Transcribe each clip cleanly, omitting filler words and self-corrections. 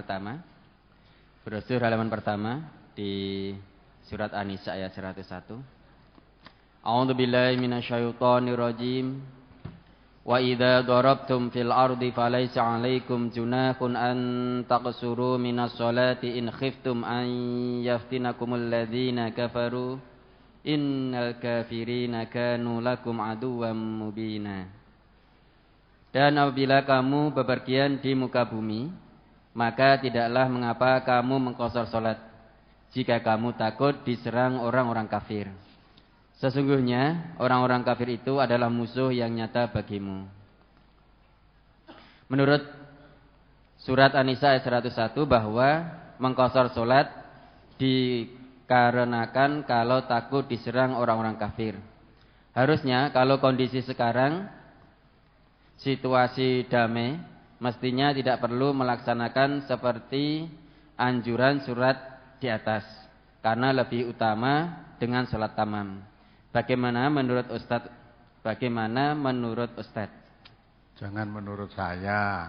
pertama. Brosur halaman pertama di surat An-Nisa ayat 101. A'udzubillahi minasyaitonirrajim. Wa idza darabtum fil ardi falaysa 'alaikum junahun an taqsuru minas sholati in khiftum an yaftinakumul ladzina kafaru innal kafirina kanu lakum aduwwam mubina. Dan apabila kamu bepergian di muka bumi, maka tidaklah mengapa kamu mengqashar salat jika kamu takut diserang orang-orang kafir. Sesungguhnya orang-orang kafir itu adalah musuh yang nyata bagimu. Menurut surat An-Nisa ayat 101 bahwa mengqashar salat dikarenakan kalau takut diserang orang-orang kafir. Harusnya kalau kondisi sekarang situasi damai, mestinya tidak perlu melaksanakan seperti anjuran surat di atas, karena lebih utama dengan salat tamam. Bagaimana menurut Ustadz? Jangan menurut saya.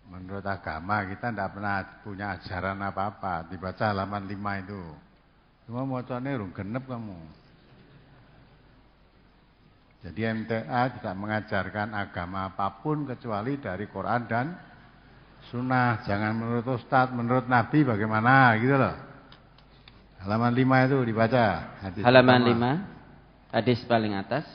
Menurut agama kita tidak pernah punya ajaran apa-apa. Dibaca halaman 5 itu. Cuma macamnya urung genep kamu. Jadi MTA tidak mengajarkan agama apapun kecuali dari Quran dan Sunnah. Jangan menurut Ustadz, menurut Nabi bagaimana gitu loh. Halaman 5 itu dibaca. Halaman 5, hadis paling atas.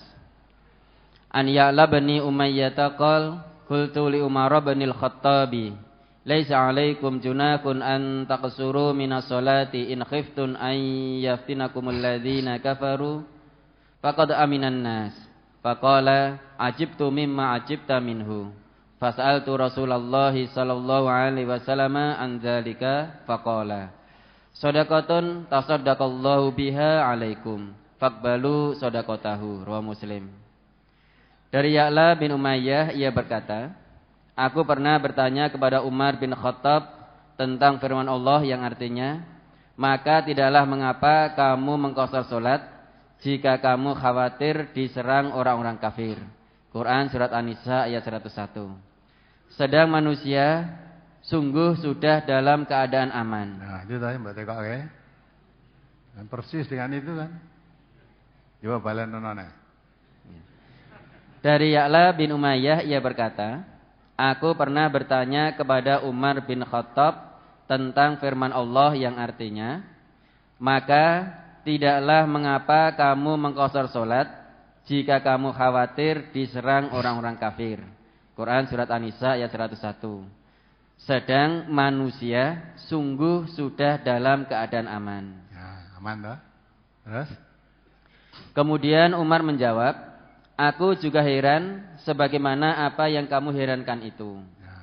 An Ya'la bani Umayyah qol qultu li Umar bin al-Khattabi laisa 'alaikum junahun an taqsuru minas sholati in khiftun an yaftinakumul ladzina kafaru faqad aminan nas. Faqala ajibtu mimma ajibta minhu. Fas'altu Rasulullah sallallahu alaihi wasallam an dzalika faqala shadaqatun tasaddaqallahu biha alaikum faqbalu shadaqatahu. Riwayat Muslim. Dari Ya'la bin Umayyah ia berkata, aku pernah bertanya kepada Umar bin Khattab tentang firman Allah yang artinya, maka tidaklah mengapa kamu mengqashar salat jika kamu khawatir diserang orang-orang kafir. Quran surat An-Nisa ayat 101. Sedang manusia sungguh sudah dalam keadaan aman. Nah, itu tadi Mbak Teko ya. Persis dengan itu kan. Coba balen nonone. Dari Ya'la bin Umayyah ia berkata, aku pernah bertanya kepada Umar bin Khattab tentang firman Allah yang artinya, maka tidaklah mengapa kamu mengqashar salat jika kamu khawatir diserang orang-orang kafir. Quran surat An-Nisa ayat 101. Sedang manusia sungguh sudah dalam keadaan aman. Ya, aman toh? Terus? Kemudian Umar menjawab, aku juga heran sebagaimana apa yang kamu herankan itu. Ya.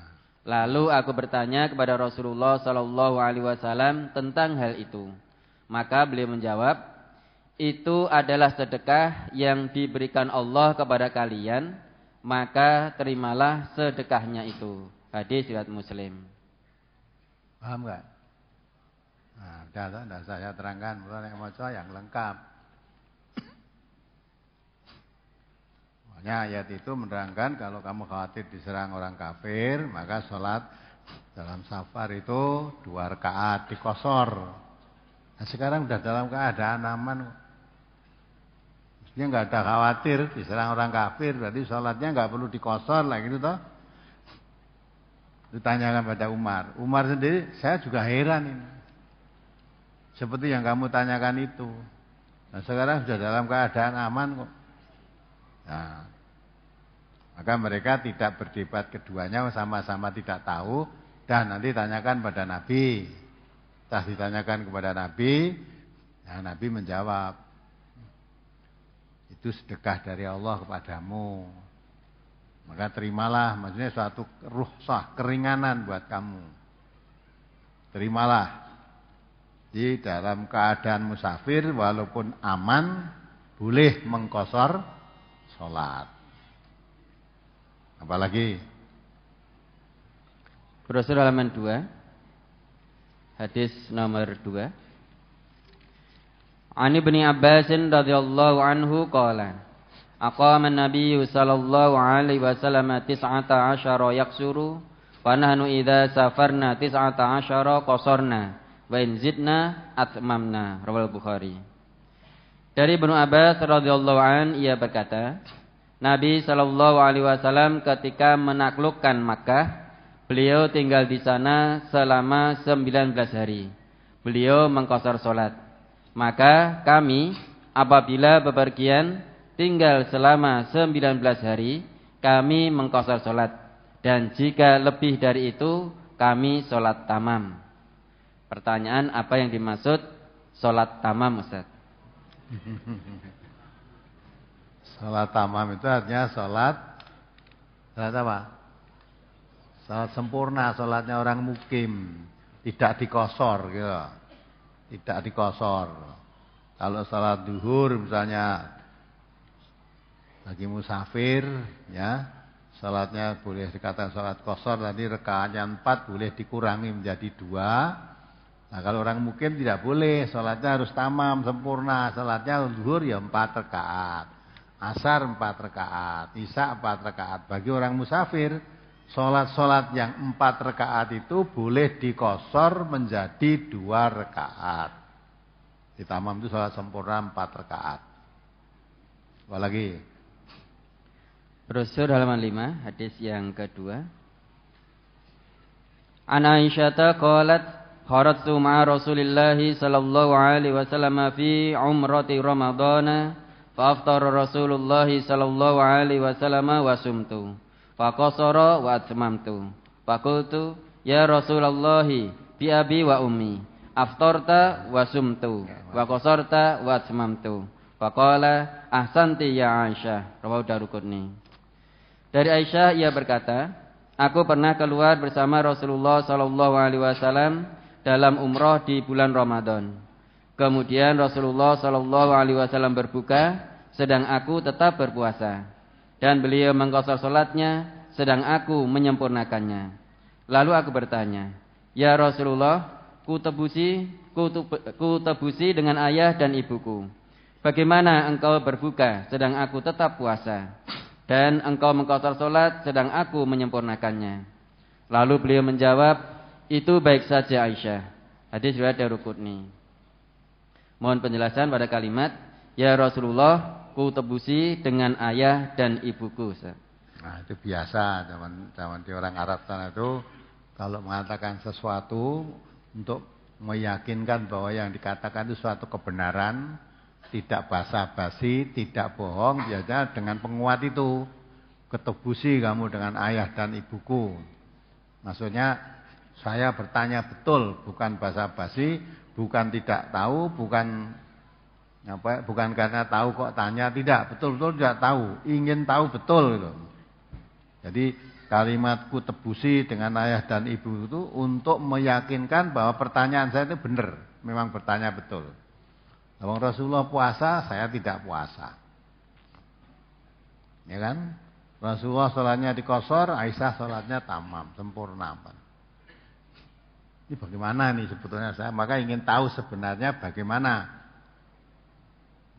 Lalu aku bertanya kepada Rasulullah sallallahu alaihi wasallam tentang hal itu. Maka beliau menjawab, itu adalah sedekah yang diberikan Allah kepada kalian, maka terimalah sedekahnya itu. Hadis riwayat Muslim. Paham enggak? Nah, sudah saya terangkan, mulai maca yang lengkap. Makanya ayat itu menerangkan kalau kamu khawatir diserang orang kafir, maka sholat dalam safar itu 2 rakaat diqashar. Nah, sekarang sudah dalam keadaan aman. Mestinya enggak ada khawatir diserang orang kafir, berarti sholatnya enggak perlu diqashar lah gitu toh. Ditanyakan pada Umar. Umar sendiri, saya juga heran ini. Seperti yang kamu tanyakan itu. Nah, sekarang sudah dalam keadaan aman kok. Nah, maka mereka tidak berdebat, keduanya sama-sama tidak tahu. Dan nanti tanyakan pada Nabi. Setelah ditanyakan kepada Nabi, nah Nabi menjawab, itu sedekah dari Allah kepadamu. Maka terimalah, maksudnya suatu rukhsah, keringanan buat kamu. Terimalah. Di dalam keadaan musafir walaupun aman, boleh mengqashar salat. Apalagi? Brosur halaman 2, hadis nomor 2. Ani Ibnu Abbas radhiyallahu anhu qala aqama an-nabiy sallallahu alaihi wasallam 19 yaksuru Wa nahnu idza safarna 19 qasorna wa in zidna atmamna. Riwayat Bukhari. Dari Ibnu Abbas radhiyallahu an ia berkata, Nabi sallallahu alaihi wasallam ketika menaklukkan Makkah, beliau tinggal di sana selama 19 hari. Beliau mengqashar salat. Maka kami apabila bepergian tinggal selama 19 hari, kami mengqashar salat. Dan jika lebih dari itu, kami salat tamam. Pertanyaan, apa yang dimaksud salat tamam, Ustaz? Salat tamam itu artinya salat apa? Salat sempurna, salatnya orang mukim, tidak dikosor gitu. Tidak dikosor. Kalau salat duhur misalnya bagi musafir ya, salatnya boleh dikatakan salat qashar, tadi rakaatnya 4 boleh dikurangi menjadi 2. Nah, kalau orang mukim tidak boleh, salatnya harus tamam, sempurna. Salatnya zuhur ya 4 rakaat, asar 4 rakaat, isya 4 rakaat. Bagi orang musafir, salat-salat yang 4 rakaat itu boleh dikosor menjadi 2 rakaat. Ditamam itu salat sempurna 4 rakaat. Apalagi? Brosur halaman 5, hadis yang kedua. An Aisyata qalat kharajtu ma'a Rasulillah sallallahu alaihi wasallam fi umrati Ramadhan fa aftara Rasulullah sallallahu alaihi wasallam wa sumtu fa qasara wa atmamtu fa qultu ya Rasulullah bi abi wa ummi aftarta wa sumtu wa qasarta wa atmamtu fa qala ahsanti ya Aisyah. Rawahu Daruqutni. Dari Aisyah ia berkata, aku pernah keluar bersama Rasulullah sallallahu alaihi wasallam dalam umrah di bulan Ramadan. Kemudian Rasulullah sallallahu alaihi wasallam berbuka, sedang aku tetap berpuasa. Dan beliau mengqashar salatnya, sedang aku menyempurnakannya. Lalu aku bertanya, "Ya Rasulullah, ku tebusi dengan ayah dan ibuku. Bagaimana engkau berbuka sedang aku tetap puasa? Dan engkau mengqashar salat sedang aku menyempurnakannya." Lalu beliau menjawab, "Itu baik saja Aisyah." Hadis riwayat Daruqutni. Mohon penjelasan pada kalimat ya Rasulullah, ku tebusi dengan ayah dan ibuku. Nah, itu biasa zaman di orang Arab sana itu kalau mengatakan sesuatu untuk meyakinkan bahwa yang dikatakan itu suatu kebenaran, tidak basa-basi, tidak bohong, biasanya dengan penguat itu. Ketebusi kamu dengan ayah dan ibuku. Maksudnya saya bertanya betul, bukan basa-basi, bukan tidak tahu, bukan karena tahu kok tanya, tidak, betul-betul tidak tahu, ingin tahu betul gitu. Jadi kalimatku tebusi dengan ayah dan ibu itu untuk meyakinkan bahwa pertanyaan saya itu benar, memang bertanya betul. Kalau Rasulullah puasa, saya tidak puasa. Ya kan? Rasulullah sholatnya dikosor, Aisyah sholatnya tamam, sempurna. Ini bagaimana nih sebetulnya saya? Maka ingin tahu sebenarnya bagaimana.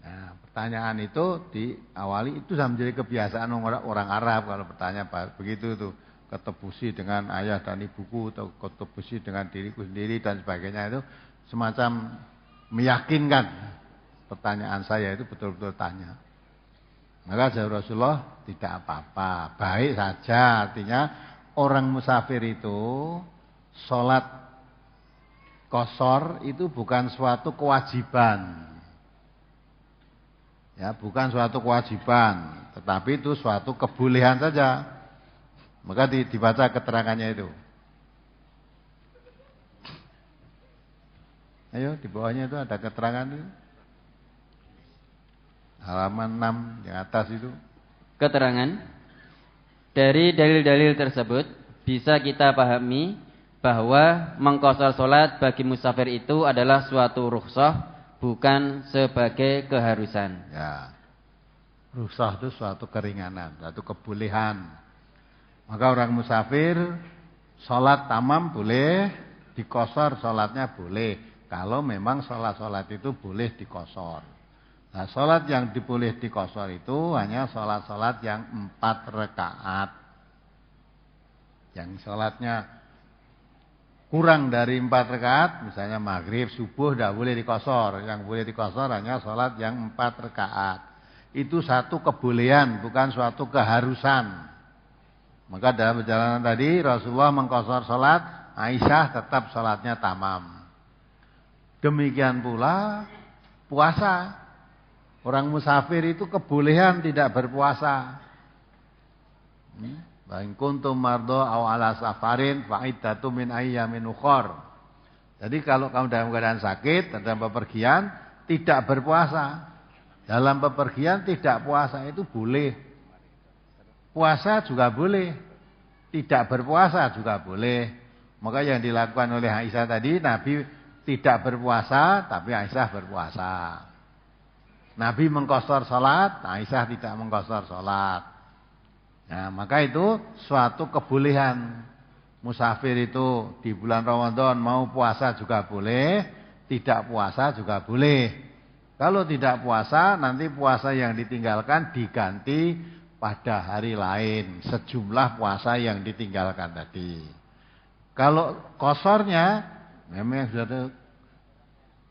Nah, pertanyaan itu diawali, itu sudah menjadi kebiasaan orang Arab kalau bertanya begitu itu. Ketebusi dengan ayah dan ibuku, atau ketebusi dengan diriku sendiri dan sebagainya itu semacam meyakinkan pertanyaan saya itu betul-betul tanya. Maka jawab Rasulullah, tidak apa-apa, baik saja. Artinya orang musafir itu sholat qashar itu bukan suatu kewajiban. Ya, bukan suatu kewajiban, tetapi itu suatu kebolehan saja. Maka dibaca keterangannya itu. Ayo, di bawahnya itu ada keterangan itu. Halaman 6 yang atas itu. Keterangan. Dari dalil-dalil tersebut bisa kita pahami bahwa mengqashar salat bagi musafir itu adalah suatu rukhsah, bukan sebagai keharusan. Ya. Rukhsah itu suatu keringanan, suatu kebolehan. Maka orang musafir salat tamam boleh, dikosor salatnya boleh. Kalau memang salat-salat itu boleh dikosor. Nah, salat yang boleh dikosor itu hanya salat-salat yang 4 rakaat. Yang sholatnya kurang dari 4 rakaat, misalnya maghrib, subuh tidak boleh dikosor. Yang boleh dikosor hanya sholat yang 4 rakaat. Itu satu kebolehan, bukan suatu keharusan. Maka dalam perjalanan tadi Rasulullah mengkosor sholat, Aisyah tetap sholatnya tamam. Demikian pula puasa. Orang musafir itu kebolehan tidak berpuasa. Wa in kuntum mardo aw ala safarin fa iddatu min ayyamin ukhra. Jadi kalau kamu dalam keadaan sakit, dalam bepergian tidak berpuasa. Dalam bepergian tidak puasa itu boleh. Puasa juga boleh, tidak berpuasa juga boleh. Maka yang dilakukan oleh Aisyah tadi, Nabi tidak berpuasa, tapi Aisyah berpuasa. Nabi mengqashar salat, Aisyah tidak mengqashar salat. Nah, maka itu suatu kebolehan. Musafir itu di bulan Ramadan mau puasa juga boleh, tidak puasa juga boleh. Kalau tidak puasa, nanti puasa yang ditinggalkan diganti pada hari lain, sejumlah puasa yang ditinggalkan tadi. Kalau kosornya memang sudah ada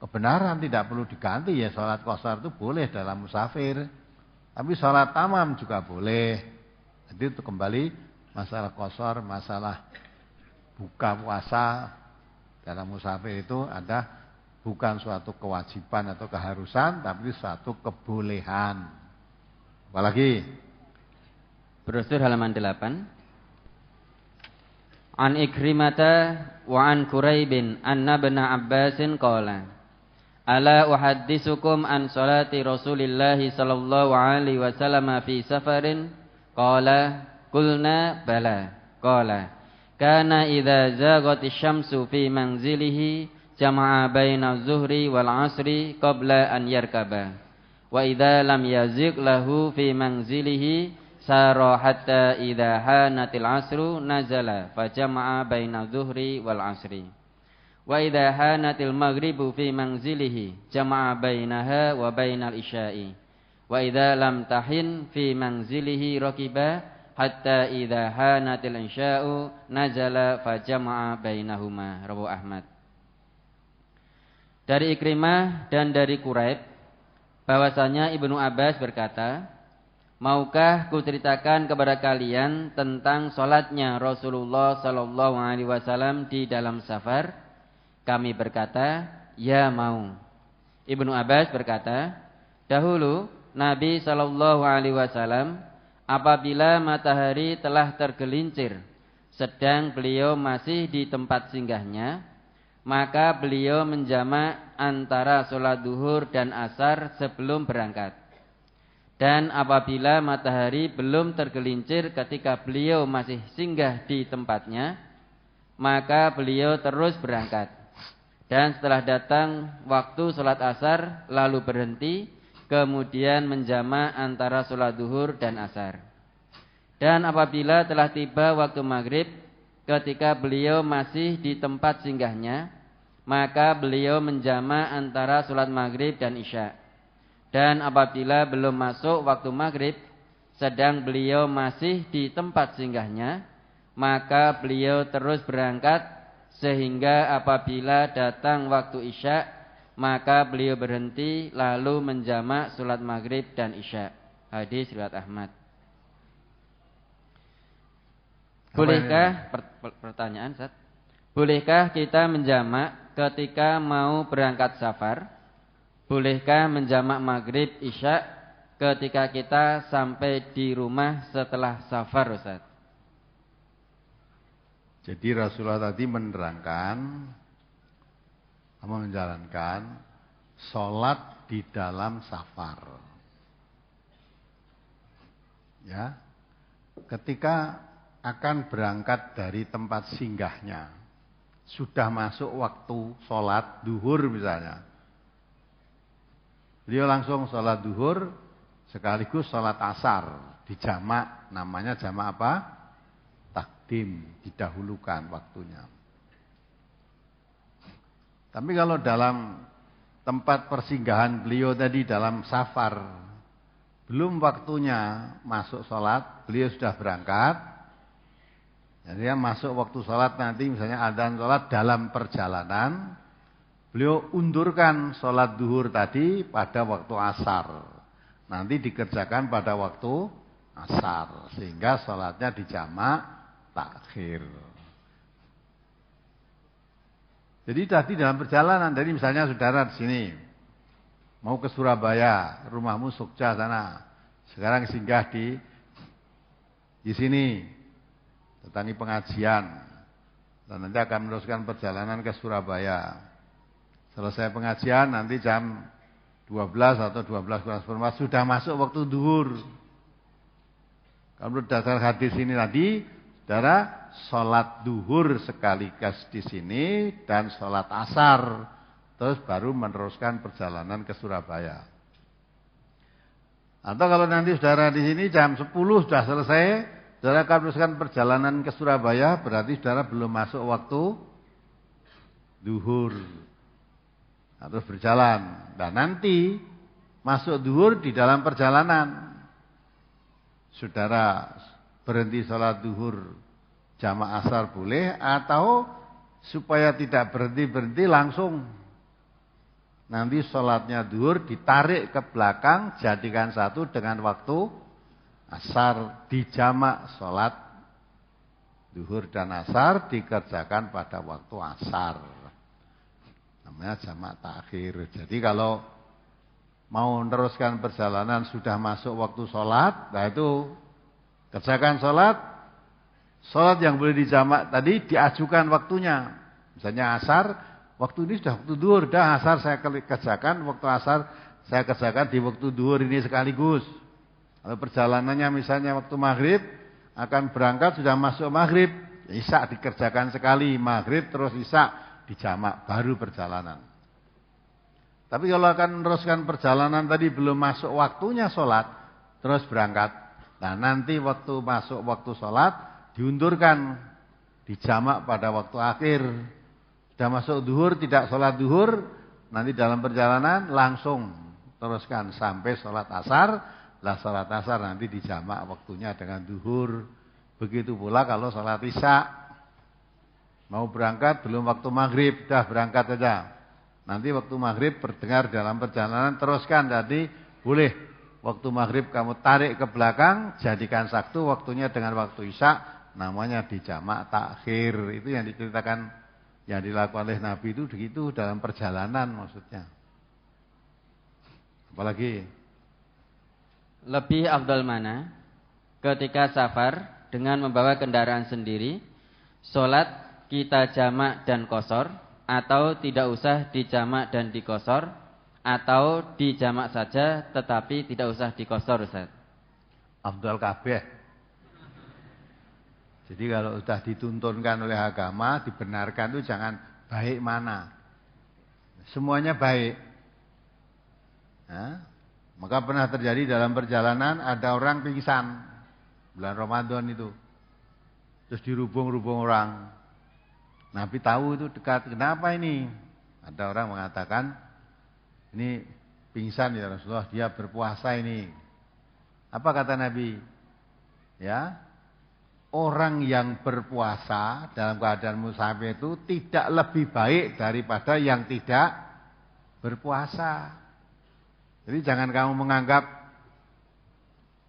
kebenaran, tidak perlu diganti ya, sholat kosor itu boleh dalam musafir. Tapi sholat tamam juga boleh. Jadi itu kembali masalah kosor, masalah buka puasa dalam musafir itu ada bukan suatu kewajiban atau keharusan, tapi suatu kebolehan. Apalagi? Brosur halaman 8. An Ikrimata wa an Quraibin anna ibn Abbasin qala ala uhadditsukum an salati Rasulillah sallallahu alaihi wasallam fi safarin qala qulna bala qala kana idza zaghatis syamsu fi manzilihi jama'a baina zuhri wal asri qabla an yarkaba wa idza lam yazigh lahu fi manzilihi sara hatta idza hanatil asru nazala fajama'a baina dhuhri wal asri wa idza hanatil maghribu fi manzilihi jama'a bainaha wa bainal isya'i wa idza lam tahin fi manzilihi raqiba hatta idza hanatil isya'u nazala fajama'a bainahuma. Rawahu Ahmad. Dari Ikrimah dan dari Quraib bahwasanya Ibnu Abbas berkata, maukah kuceritakan kepada kalian tentang salatnya Rasulullah sallallahu alaihi wasallam di dalam safar? Kami berkata, ya mau. Ibnu Abbas berkata, dahulu Nabi sallallahu alaihi wasallam apabila matahari telah tergelincir sedang beliau masih di tempat singgahnya, maka beliau menjamak antara salat zuhur dan asar sebelum berangkat. Dan apabila matahari belum tergelincir ketika beliau masih singgah di tempatnya, maka beliau terus berangkat. Dan setelah datang waktu sholat asar, lalu berhenti, kemudian menjamak antara sholat zuhur dan asar. Dan apabila telah tiba waktu maghrib, ketika beliau masih di tempat singgahnya, maka beliau menjamak antara sholat maghrib dan isya. Dan apabila belum masuk waktu maghrib, sedang beliau masih di tempat singgahnya, maka beliau terus berangkat, sehingga apabila datang waktu isya, maka beliau berhenti lalu menjamak sholat maghrib dan isya. Hadis riwayat Ahmad. Bolehkah, pertanyaan Ustaz, bolehkah kita menjamak ketika mau berangkat safar? Bolehkah menjamak maghrib isya ketika kita sampai di rumah setelah safar, Ustaz? Jadi Rasulullah tadi menerangkan, menjalankan sholat di dalam safar. Ya, ketika akan berangkat dari tempat singgahnya, sudah masuk waktu sholat duhur misalnya. Beliau langsung sholat duhur sekaligus sholat asar dijamak, namanya jamak apa? Takdim, didahulukan waktunya. Tapi kalau dalam tempat persinggahan beliau tadi dalam safar, belum waktunya masuk sholat, beliau sudah berangkat, Jadi yang masuk waktu sholat nanti misalnya adzan sholat dalam perjalanan, beliau undurkan sholat duhur tadi pada waktu asar. Nanti dikerjakan pada waktu asar. Sehingga sholatnya dijamak takhir. Jadi tadi dalam perjalanan, jadi misalnya saudara di sini mau ke Surabaya, rumahmu Sukca sana. Sekarang singgah di sini. Tentang pengajian dan nanti akan meneruskan perjalanan ke Surabaya. Selesai pengajian nanti jam 12 atau 12:04 sudah masuk waktu duhur. Kalau menurut dasar hadis ini tadi, saudara, sholat duhur sekaligus di sini dan sholat asar, terus baru meneruskan perjalanan ke Surabaya. Atau kalau nanti saudara di sini jam 10 sudah selesai, saudara akan meneruskan perjalanan ke Surabaya, berarti saudara belum masuk waktu duhur. Nah, terus berjalan. Dan nanti masuk duhur di dalam perjalanan. Saudara berhenti sholat duhur jamaah asar boleh, atau supaya tidak berhenti-berhenti langsung. Nanti sholatnya duhur ditarik ke belakang, jadikan satu dengan waktu asar, dijamak sholat duhur dan asar dikerjakan pada waktu asar. Namanya jamak takhir. Jadi kalau mau meneruskan perjalanan sudah masuk waktu sholat, nah itu kerjakan sholat yang boleh dijamak tadi diajukan waktunya. Misalnya asar, waktu ini sudah waktu duhur, dah asar saya kerjakan, waktu asar saya kerjakan di waktu duhur ini sekaligus. Kalau perjalanannya misalnya waktu maghrib, akan berangkat sudah masuk maghrib, isya dikerjakan sekali, maghrib terus isya dijamak, baru perjalanan. Tapi kalau akan meneruskan perjalanan tadi belum masuk waktunya sholat, terus berangkat. Nah nanti waktu masuk waktu sholat, diundurkan, dijamak pada waktu akhir. Sudah masuk duhur, tidak sholat duhur, nanti dalam perjalanan langsung teruskan sampai sholat asar. Lah sholat asar nanti dijamak waktunya dengan duhur. Begitu pula kalau sholat isya. Mau berangkat belum waktu maghrib, dah berangkat saja. Nanti waktu maghrib berdengar dalam perjalanan teruskan. Jadi boleh waktu maghrib kamu tarik ke belakang, jadikan satu waktunya dengan waktu isya. Namanya dijamak takhir. Itu yang diceritakan, yang dilakukan oleh Nabi itu begitu dalam perjalanan maksudnya. Apalagi? Lebih afdal mana ketika safar dengan membawa kendaraan sendiri, sholat kita jamak dan qashar, atau tidak usah dijamak dan diqashar, atau dijamak saja tetapi tidak usah diqashar, Ustaz? Afdal kabeh. Jadi kalau sudah dituntunkan oleh agama, dibenarkan itu jangan baik mana. Semuanya baik. Nah, maka pernah terjadi dalam perjalanan ada orang pingsan bulan Ramadan itu. Terus dirubung-rubung orang. Nabi tahu itu dekat. Kenapa ini? Ada orang mengatakan, ini pingsan ya Rasulullah, dia berpuasa ini. Apa kata Nabi? Ya, orang yang berpuasa dalam keadaan musafir itu tidak lebih baik daripada yang tidak berpuasa. Jadi jangan kamu menganggap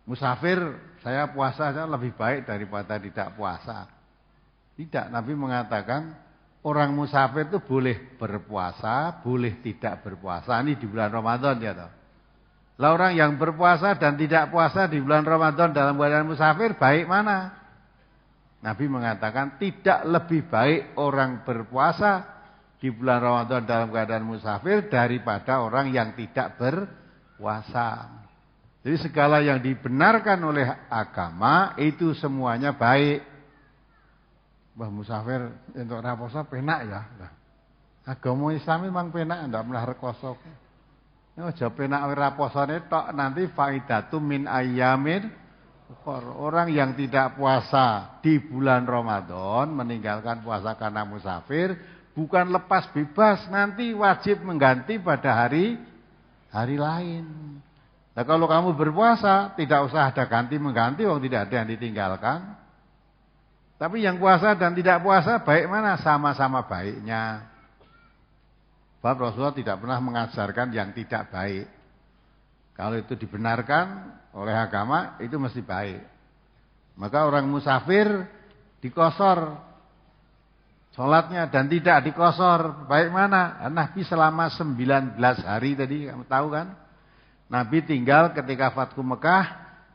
musafir, saya puasa saja lebih baik daripada tidak puasa. Tidak, Nabi mengatakan orang musafir itu boleh berpuasa, boleh tidak berpuasa. Ini di bulan Ramadan ya toh. Lah orang yang berpuasa dan tidak puasa di bulan Ramadan dalam keadaan musafir baik mana? Nabi mengatakan tidak lebih baik orang berpuasa di bulan Ramadan dalam keadaan musafir daripada orang yang tidak berpuasa. Jadi segala yang dibenarkan oleh agama itu semuanya baik. Bah musafir untuk raposo penak ya. Agama Islam memang penak, ndak pernah rekoso. Nek aja penak raposone tok, nanti faidatum min ayyamin. Orang yang tidak puasa di bulan Ramadan meninggalkan puasa karena musafir bukan lepas bebas, nanti wajib mengganti pada hari lain. Nah kalau kamu berpuasa tidak usah ada ganti mengganti, wong tidak ada yang ditinggalkan. Tapi yang puasa dan tidak puasa baik mana? Sama-sama baiknya. Sebab Rasulullah tidak pernah mengajarkan yang tidak baik. Kalau itu dibenarkan oleh agama, itu mesti baik. Maka orang musafir dikosor sholatnya dan tidak dikosor. Baik mana? Nabi selama 19 hari tadi, kamu tahu kan? Nabi tinggal ketika Fathu Mekah,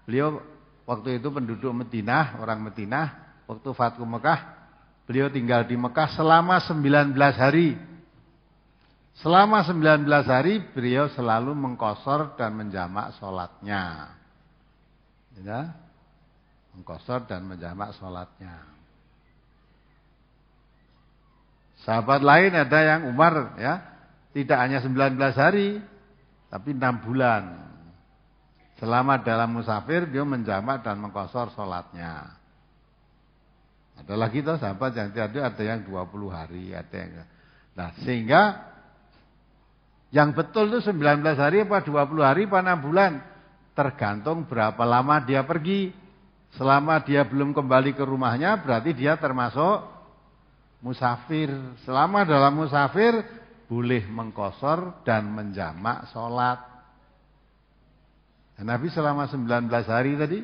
beliau waktu itu penduduk Madinah, orang Madinah, waktu Fathu Mekah, beliau tinggal di Mekah selama 19 hari. Selama 19 hari beliau selalu mengqashar dan menjamak sholatnya. Ya, mengqashar dan menjamak sholatnya. Sahabat lain ada yang Umar ya, tidak hanya 19 hari, tapi 6 bulan. Selama dalam musafir dia menjamak dan mengqashar sholatnya. Ada lagi tuh sahabat yang ada yang 20 hari, ada yang. Nah, sehingga yang betul itu 19 hari apa 20 hari apa 6 bulan. Tergantung berapa lama dia pergi. Selama dia belum kembali ke rumahnya berarti dia termasuk musafir. Selama dalam musafir boleh mengqashar dan menjamak sholat. Dan Nabi selama 19 hari tadi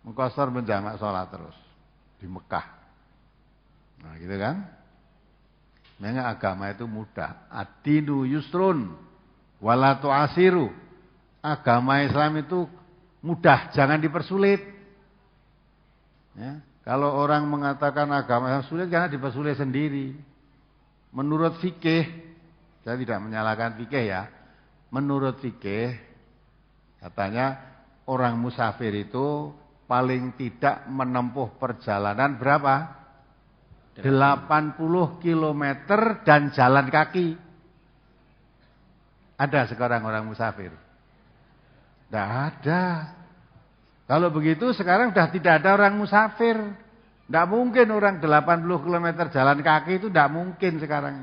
mengqashar menjamak sholat terus di Mekah. Nah gitu kan. Memang agama itu mudah. Ad-dinu yusrun wala tu'asiru. Agama Islam itu mudah, jangan dipersulit. Ya, kalau orang mengatakan agama Islam sulit karena dipersulit sendiri. Menurut fikih, saya tidak menyalahkan fikih ya. Menurut fikih katanya orang musafir itu paling tidak menempuh perjalanan berapa? 80 km dan jalan kaki. Ada sekarang orang musafir? Tidak ada. Kalau begitu sekarang sudah tidak ada orang musafir. Tidak mungkin orang 80 km jalan kaki itu tidak mungkin sekarang.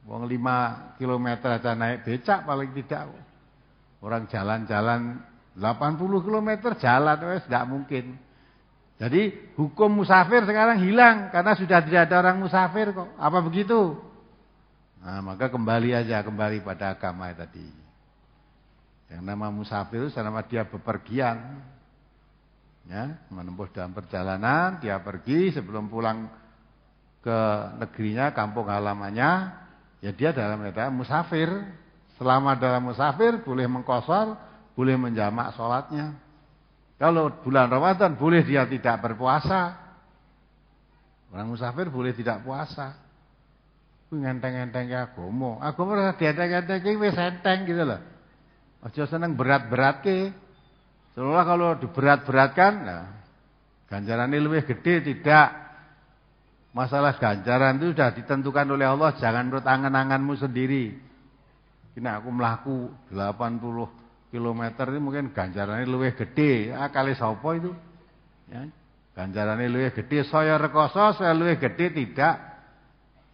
Wong 5 km aja naik becak paling tidak. Orang jalan-jalan 80 km jalan itu tidak mungkin. Jadi hukum musafir sekarang hilang karena sudah tidak ada orang musafir kok. Apa begitu? Nah, maka kembali pada agama tadi. Yang nama musafir itu selama dia bepergian. Ya, menempuh dalam perjalanan, dia pergi sebelum pulang ke negerinya, kampung halamannya, ya dia dalam keadaan musafir. Selama dalam musafir boleh mengqashar, boleh menjamak sholatnya. Kalau bulan Ramadan boleh dia tidak berpuasa. Orang musafir boleh tidak puasa. Kuwi ngenteng-ngenteng agama. Agama ora dienteng-enteng wis enteng gitu loh. Aja seneng berat-beratke. Seolah kalau diberat-beratkan, nah, ganjarannya lebih gede tidak. Masalah ganjaran itu sudah ditentukan oleh Allah, jangan menurut angan-anganmu sendiri. Ini aku melaku 80 kilometer ini mungkin ganjarannya lebih gede. Kali sapa itu? Ya, ganjarannya lebih gede. Saya rekoso, saya lebih gede tidak.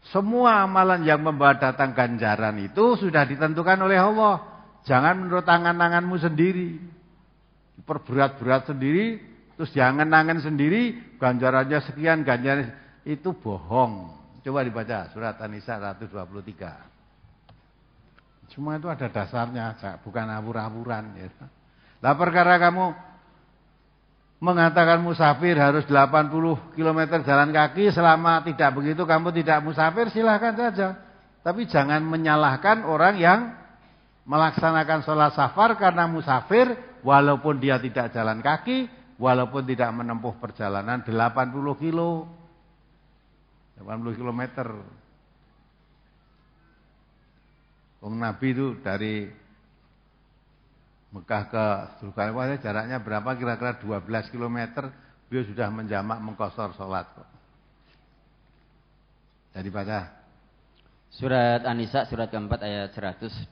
Semua amalan yang membawa datang ganjaran itu sudah ditentukan oleh Allah. Jangan menurut angan-anganmu sendiri. Perberat-berat sendiri, terus jangan-angan sendiri, ganjarannya sekian, ganjarannya itu bohong. Coba dibaca surat An-Nisa 123. Semua itu ada dasarnya, bukan awur-awuran. Ya. Lah perkara kamu mengatakan musafir harus 80 km jalan kaki, selama tidak begitu kamu tidak musafir, silahkan saja. Tapi jangan menyalahkan orang yang melaksanakan sholat safar karena musafir, walaupun dia tidak jalan kaki, walaupun tidak menempuh perjalanan 80 kilo, 80 kilometer. Nabi itu dari Mekah ke Dzulkarnain jaraknya berapa? Kira-kira 12 km. Beliau sudah menjamak mengqashar sholat kok. Jadi baca surat An-Nisa surat keempat ayat 123.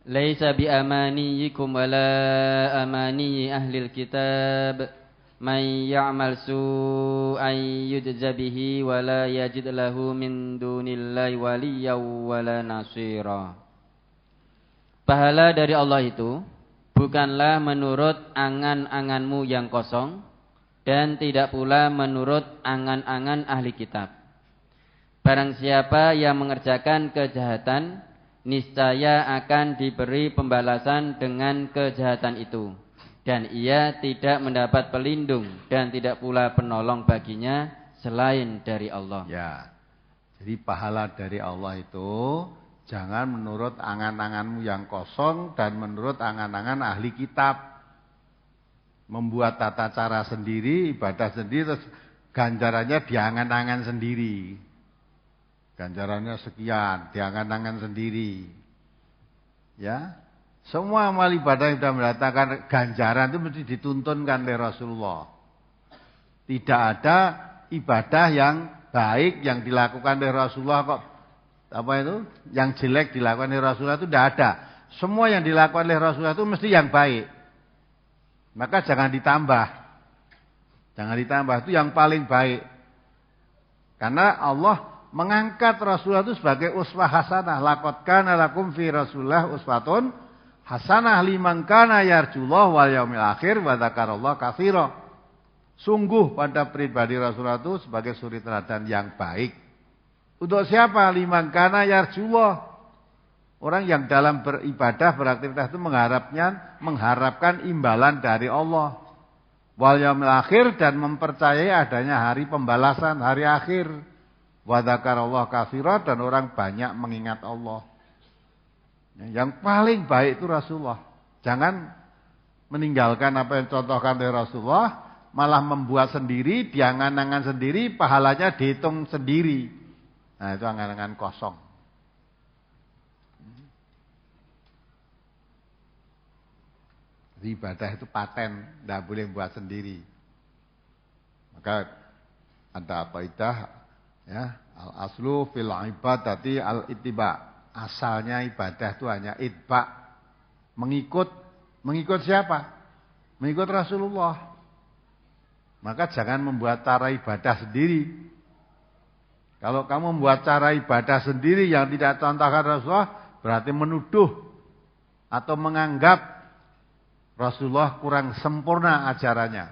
Laisa bi amaniyikum wala amani ahlil kitab may ya'mal su'an yujza bihi wa la yajid lahu min dunillahi waliyyan wala nasira. Pahala dari Allah itu bukanlah menurut angan-anganmu yang kosong, dan tidak pula menurut angan-angan ahli kitab. Barang siapa yang mengerjakan kejahatan, niscaya akan diberi pembalasan dengan kejahatan itu, dan ia tidak mendapat pelindung dan tidak pula penolong baginya selain dari Allah. Ya, jadi pahala dari Allah itu jangan menurut angan-anganmu yang kosong dan menurut angan-angan ahli kitab. Membuat tata cara sendiri, ibadah sendiri, terus ganjarannya diangan-angan sendiri. Ganjarannya sekian, diangan-angan sendiri. Ya, semua amal ibadah yang sudah mendatangkan ganjaran itu mesti dituntunkan oleh Rasulullah. Tidak ada ibadah yang baik yang dilakukan oleh Rasulullah kok yang jelek dilakukan oleh Rasulullah itu tidak ada. Semua yang dilakukan oleh Rasulullah itu mesti yang baik. Maka jangan ditambah. Jangan ditambah, itu yang paling baik. Karena Allah mengangkat Rasulullah itu sebagai uswah hasanah. Laqad kana lakum fi Rasulillah uswatun hasanah liman kana yarjullah wal yaumil akhir wa dzakarallaha katsira. Sungguh pada pribadi Rasulullah itu sebagai suri teladan yang baik. Untuk siapa? Liman kana yarjullah. Orang yang dalam beribadah, beraktivitas itu mengharapkan imbalan dari Allah. Wal yaumil akhir, dan mempercayai adanya hari pembalasan, hari akhir. Wa dzakarallaha katsira, dan orang banyak mengingat Allah. Yang paling baik itu Rasulullah. Jangan meninggalkan apa yang contohkan dari Rasulullah, malah membuat sendiri, diangan-angan sendiri, pahalanya dihitung sendiri. Nah, itu angan-angan kosong. Ibadah itu paten, tidak boleh buat sendiri. Maka ada kaidah, ya, al aslu fil ibadati al ittiba. Asalnya ibadah itu hanya itba, mengikut siapa? Mengikut Rasulullah. Maka jangan membuat cara ibadah sendiri. Kalau kamu membuat cara ibadah sendiri yang tidak contohkan Rasulullah, berarti menuduh atau menganggap Rasulullah kurang sempurna ajarannya.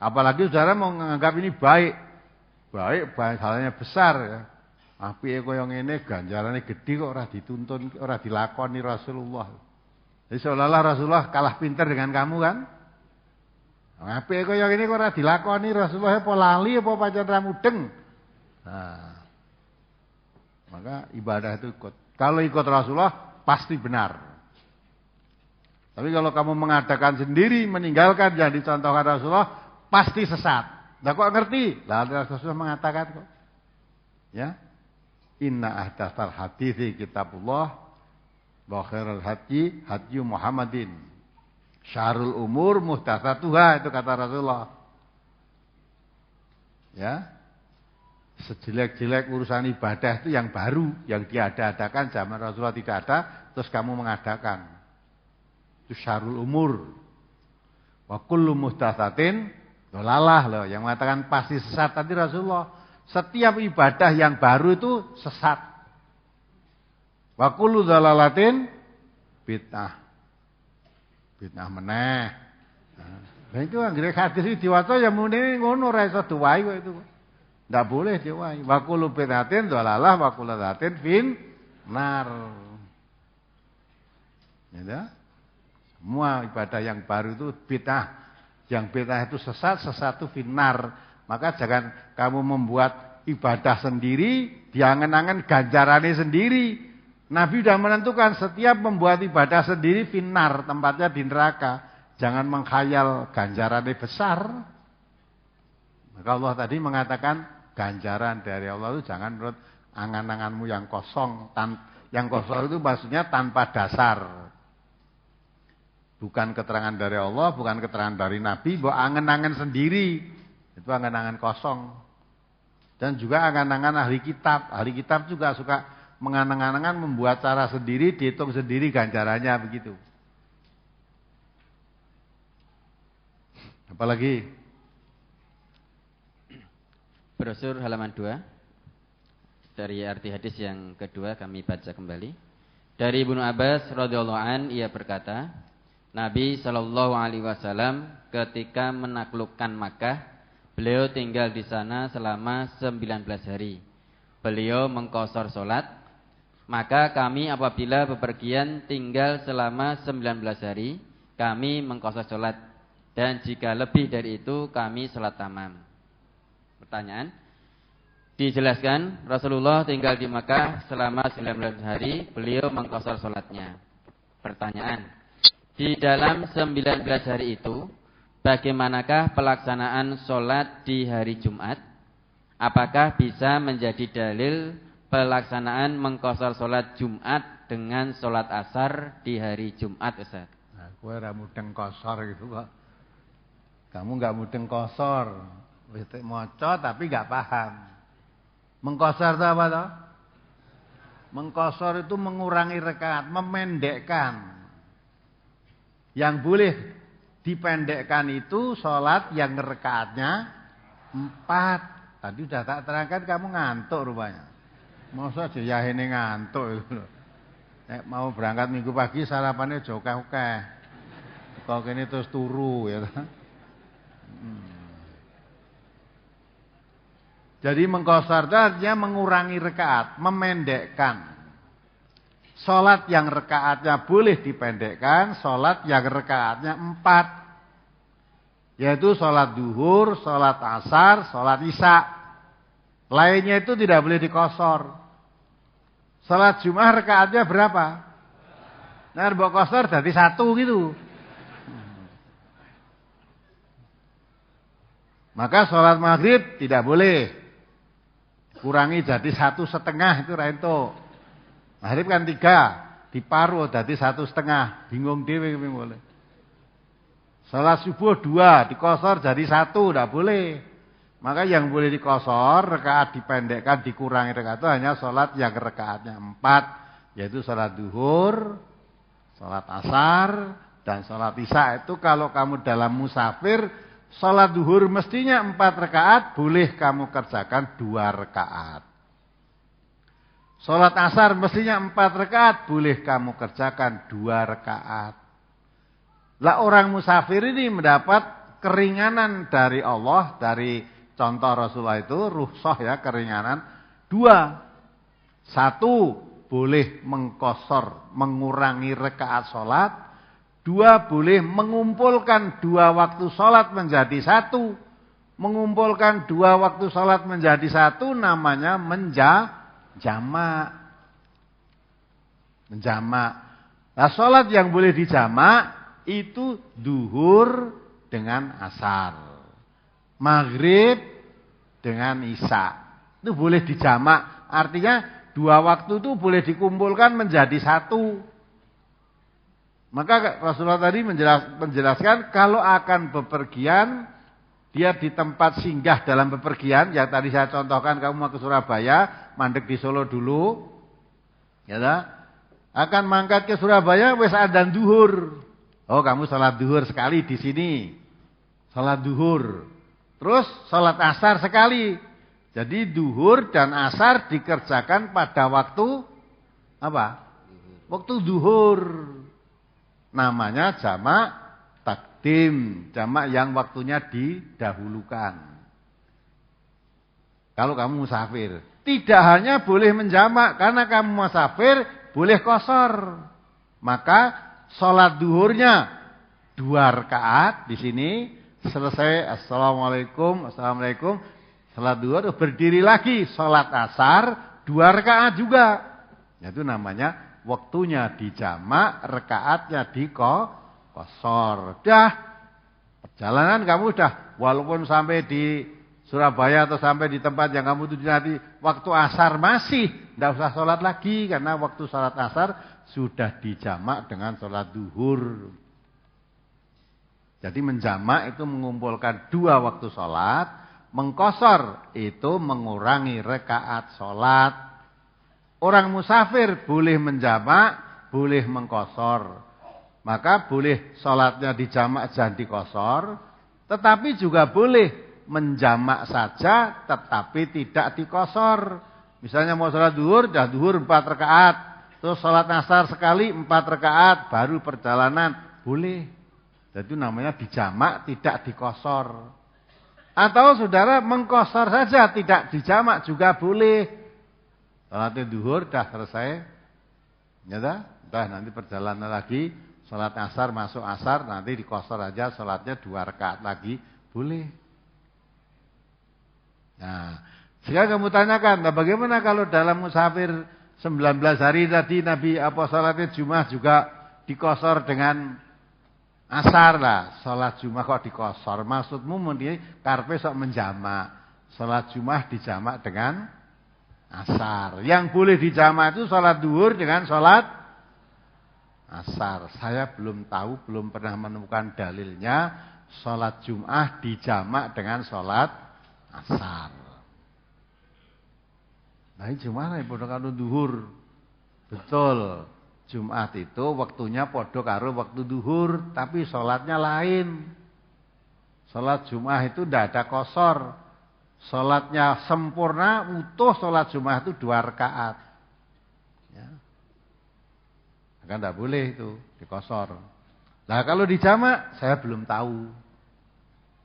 Apalagi saudara mau menganggap ini baik. Baik halnya besar ya. Apike koyo ngene ganjarane gede kok ora dituntun, ora dilakoni Rasulullah. Jadi seolah-olah Rasulullah kalah pinter dengan kamu kan? Apike koyo ngene kok ora dilakoni Rasulullah, apa lali apa pancen ra mudeng. Nah. Maka ibadah itu ikut. Kalau ikut Rasulullah pasti benar. Tapi kalau kamu mengadakan sendiri, meninggalkan yang dicontohkan Rasulullah, pasti sesat. Nah kok ngerti? Lah Rasulullah mengatakan kok. Ya. Inna ahdatsal hadithi kitabullah wa khairul hadyi hadyu Muhammadin. Syarul umur muhdatsatuha, itu kata Rasulullah. Ya. Sejelek-jelek urusan ibadah itu yang baru, yang diada-adakan zaman Rasulullah tidak ada, terus kamu mengadakan. Itu syarul umur. Wa kullu muhdatsatin dolalah loh, yang mengatakan pasti sesat tadi Rasulullah. Setiap ibadah yang baru itu sesat. Wa kullu dolalatin bid'ah. Bid'ah meneh. Nah itu anggere hadis iki diwaca ya muni ngono ora iso diwai kok itu. Ndak boleh diwai. Wa kullu bid'atin dolalah wa kullu dzalatin fin nar. Ya. Semua ibadah yang baru itu bid'ah. Yang bid'ah itu sesat itu finnar. Maka jangan kamu membuat ibadah sendiri, diangen-angen ganjarannya sendiri. Nabi sudah menentukan setiap membuat ibadah sendiri finnar, tempatnya di neraka. Jangan menghayal ganjarannya besar. Maka Allah tadi mengatakan ganjaran dari Allah itu jangan menurut angan-anganmu yang kosong. Yang kosong itu maksudnya tanpa dasar. Bukan keterangan dari Allah, bukan keterangan dari Nabi, bahwa angan-angan sendiri. Itu angan-angan kosong. Dan juga angan-angan ahli kitab. Ahli kitab juga suka mengangan-angan membuat cara sendiri, dihitung sendiri ganjarannya begitu. Apalagi? Brosur halaman 2. Dari arti hadis yang kedua kami baca kembali. Dari Ibnu Abbas radhiyallahu an ia berkata, Nabi Shallallahu Alaihi Wasallam ketika menaklukkan Makkah, beliau tinggal di sana selama 19 hari. Beliau mengqashar sholat. Maka kami apabila bepergian tinggal selama 19 hari, kami mengqashar sholat. Dan jika lebih dari itu, kami sholat tamam. Pertanyaan, dijelaskan Rasulullah tinggal di Makkah selama 19 hari, beliau mengqashar sholatnya. Pertanyaan, di dalam 19 hari itu, bagaimanakah pelaksanaan sholat di hari Jumat? Apakah bisa menjadi dalil pelaksanaan mengqashar sholat Jumat dengan sholat asar di hari Jumat, Ustaz? Nah, kowe ora mudeng qashar gitu kok. Kamu enggak mudeng qashar. Wis maca tapi enggak paham. Mengqashar itu apa toh? Mengqashar itu mengurangi rakaat, memendekkan. Yang boleh dipendekkan itu sholat yang rakaatnya 4. Tadi sudah tak terangkan, kamu ngantuk rupanya. Masa aja yahene ngantuk itu loh. Mau berangkat minggu pagi sarapannya jokeh-okeh. Kok kene terus turu ya. Jadi mengqashar itu artinya mengurangi rakaat, memendekkan. Sholat yang rakaatnya boleh dipendekkan, sholat yang rakaatnya 4. Yaitu sholat duhur, sholat asar, sholat isya. Lainnya itu tidak boleh dikosor. Sholat Jumat rakaatnya berapa? Nah, mbok kosor jadi 1 gitu. Maka sholat maghrib tidak boleh. Kurangi jadi 1,5 itu rento. Maghrib kan 3, diparuh jadi 1,5. Bingung dhewe boleh. Salat subuh 2, dikosor jadi 1, tidak boleh. Maka yang boleh dikosor, rakaat dipendekkan, dikurangi rakaat itu hanya salat yang rakaatnya 4. Yaitu salat duhur, salat asar, dan salat isya. Itu kalau kamu dalam musafir, salat duhur mestinya 4 rakaat, boleh kamu kerjakan 2 rakaat. Salat asar mestinya 4 rakaat, boleh kamu kerjakan 2 rakaat. Lah orang musafir ini mendapat keringanan dari Allah, dari contoh Rasulullah itu rukhsah ya, keringanan 2. 1 boleh mengqashar, mengurangi rakaat salat. 2 boleh mengumpulkan 2 waktu salat menjadi 1. Mengumpulkan 2 waktu salat menjadi 1 namanya menjamak. Menjamak. Nah, salat yang boleh dijamak itu duhur dengan asar, maghrib dengan isya. Itu boleh dijamak. Artinya 2 waktu itu boleh dikumpulkan menjadi 1. Maka Rasulullah tadi menjelaskan kalau akan bepergian, dia di tempat singgah dalam bepergian, yang tadi saya contohkan, kamu mau ke Surabaya, mandek di Solo dulu, ya dah, akan mangkat ke Surabaya, wis adzan duhur. Oh, kamu salat duhur sekali di sini. Salat duhur. Terus salat asar sekali. Jadi duhur dan asar dikerjakan pada waktu apa? Waktu duhur. Namanya jamak takdim, jamak yang waktunya didahulukan. Kalau kamu musafir, tidak hanya boleh menjamak, karena kamu musafir boleh qashar. Maka sholat duhurnya 2 rakaat di sini, selesai assalamualaikum, assalamualaikum, sholat duhur, berdiri lagi, sholat asar 2 rakaat juga. Itu namanya waktunya dijamak, rakaatnya dikosor. Dah perjalanan kamu dah, walaupun sampai di Surabaya atau sampai di tempat yang kamu tuju nanti, waktu asar masih tidak usah sholat lagi, karena waktu sholat asar sudah dijamak dengan sholat duhur. Jadi menjamak itu mengumpulkan 2 waktu sholat, mengqashar itu mengurangi rakaat sholat. Orang musafir boleh menjamak, boleh mengqashar. Maka boleh sholatnya dijamak dan diqashar, tetapi juga boleh menjamak saja tetapi tidak diqashar. Misalnya mau sholat duhur, dah duhur 4 rakaat. Terus sholat asar sekali 4 rakaat, baru perjalanan boleh. Jadi namanya dijamak, tidak dikosor. Atau saudara mengkosor saja, tidak dijamak juga boleh. Salat duhur dah selesai. Ya dah nanti perjalanan lagi, salat asar masuk asar, nanti dikosor aja salatnya 2 rakaat lagi, boleh. Nah, sekarang kamu tanyakan, nah bagaimana kalau dalam musafir 19 hari tadi Nabi apa salatnya Jumat juga dikosor dengan asar lah. Salat Jumat kok dikosor? Maksudmu mending karpe sok menjamak. Salat Jumat dijamak dengan asar. Yang boleh dijamak itu salat duhur dengan salat asar. Saya belum tahu, belum pernah menemukan dalilnya salat Jumat dijamak dengan salat asar. Nah ini gimana ya padha karo duhur? Betul. Jumat itu waktunya padha karo waktu duhur, tapi salatnya lain. Salat Jumat itu tidak ada kosor. Salatnya sempurna, utuh salat Jumat itu 2 rakaat. Ya. Maka tidak boleh itu dikosor. Nah kalau dijamak saya belum tahu.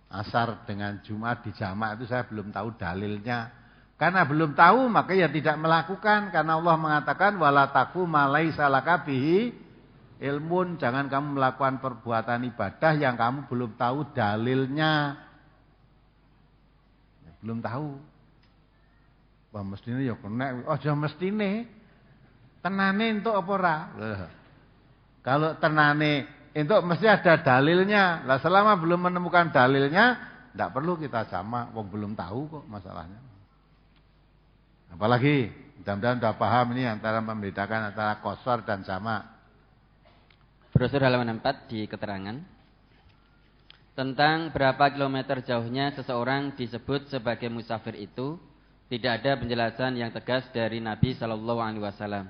Asar dengan Jumat dijamak itu saya belum tahu dalilnya. Karena belum tahu maka ya tidak melakukan. Karena Allah mengatakan wala taqfu ma laisa laka bihi ilmun. Jangan kamu melakukan perbuatan ibadah yang kamu belum tahu dalilnya. Ya, belum tahu. Wah mestine ya kena. Aja mestine. Tenane entuk apa ora? Kalau tenane entuk mesti ada dalilnya. Lah selama belum menemukan dalilnya, tidak perlu kita jamak. Wong belum tahu kok masalahnya. Apalagi, mudah-mudahan sudah paham ini antara membedakan antara qasar dan jamak. Brosur halaman 4 di keterangan. Tentang berapa kilometer jauhnya seseorang disebut sebagai musafir itu, tidak ada penjelasan yang tegas dari Nabi SAW.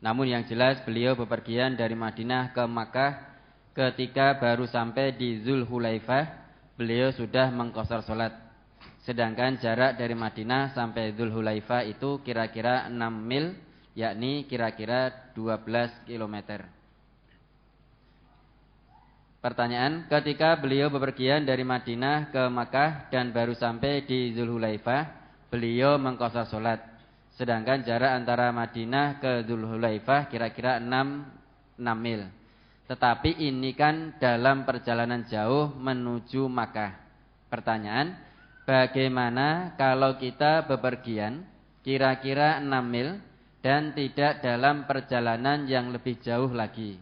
Namun yang jelas beliau bepergian dari Madinah ke Makkah ketika baru sampai di Zulhulaifah, beliau sudah mengqasar salat. Sedangkan jarak dari Madinah sampai Zulhulaifah itu kira-kira 6 mil, yakni kira-kira 12 km. Pertanyaan, ketika beliau bepergian dari Madinah ke Makkah dan baru sampai di Zulhulaifah, beliau mengqasar salat. Sedangkan jarak antara Madinah ke Zulhulaifah kira-kira 6 mil. Tetapi ini kan dalam perjalanan jauh menuju Makkah. Pertanyaan, bagaimana kalau kita bepergian kira-kira 6 mil dan tidak dalam perjalanan yang lebih jauh lagi,